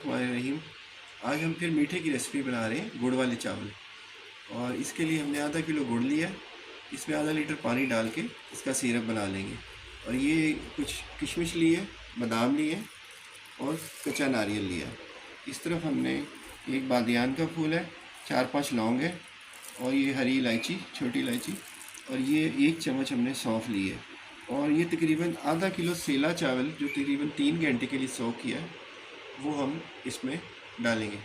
हमारे रहीम, आज हम फिर मीठे की रेसिपी बना रहे हैं, गुड़ वाले चावल। और इसके लिए हमने आधा किलो गुड़ लिया है, इसमें आधा लीटर पानी डाल के इसका सिरप बना लेंगे। और ये कुछ किशमिश ली है, बादाम लिए हैं और कच्चा नारियल लिया है। इस तरफ हमने एक बादियान का फूल है, 4-5 लौंग है और ये हरी इलायची, छोटी इलायची, और ये 1 चम्मच हमने सौंफ ली है। और ये तकरीबन आधा किलो सेला चावल जो तकरीबन 3 घंटे के लिए सोक किया है वो हम इसमें डालेंगे।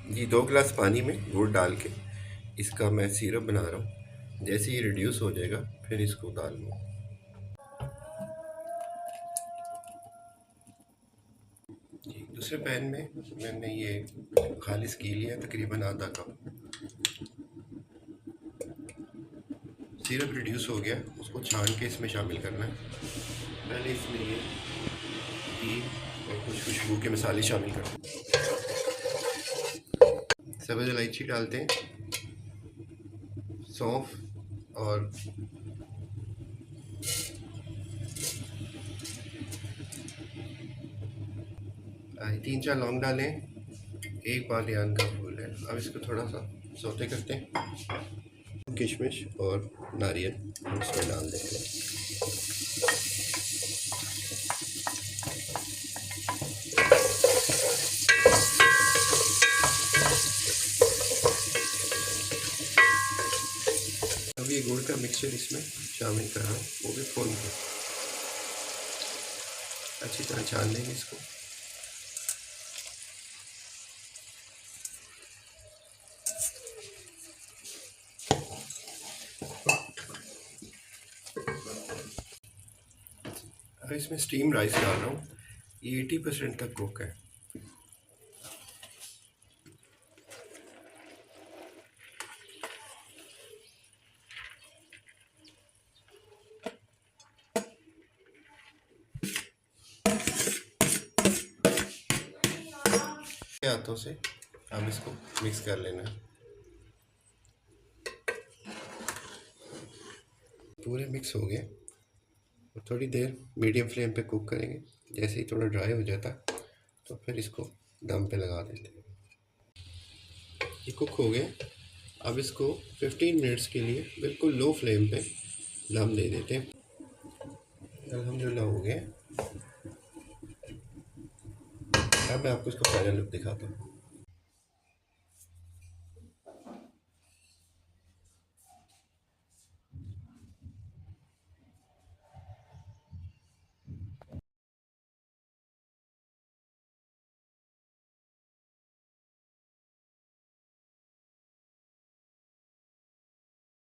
जी 2 गिलास पानी में गुड़ डाल के इसका मैं सिरप बना रहा हूँ। जैसे ये रिड्यूस हो जाएगा फिर इसको डाल लूँ। जी दूसरे पैन में मैंने ये खालिस घी लिया तकरीबन आधा कप। सिरप रिड्यूस हो गया, उसको छान के इसमें शामिल करना है। पहले इसमें ये घी और कुछ खुशबू के मसाले शामिल करते हैं। सब्ज़ इलायची डालते हैं, सौंफ और 3-4 लौंग डालें, 1 बादियान का फूल है। अब इसको थोड़ा सा सौते करते हैं। किशमिश और नारियल हम इसमें डाल देते हैं। अब ये गुड़ का मिक्सचर इसमें शामिल कर रहा हूँ, वो भी फुल के अच्छी तरह छान लेंगे इसको। अब इसमें स्टीम राइस डाल रहा हूँ, ये 80% तक कुक है। हाथों से अब इसको मिक्स कर लेना है। पूरे मिक्स हो गए और थोड़ी देर मीडियम फ्लेम पे कुक करेंगे। जैसे ही थोड़ा ड्राई हो जाता तो फिर इसको दम पे लगा देते हैं। ये कुक हो गए, अब इसको 15 मिनट्स के लिए बिल्कुल लो फ्लेम पे दम दे देते हैं। अल्हम्दुलिल्लाह हो गया। अब मैं आपको इसका फाइनल लुक दिखाता हूँ।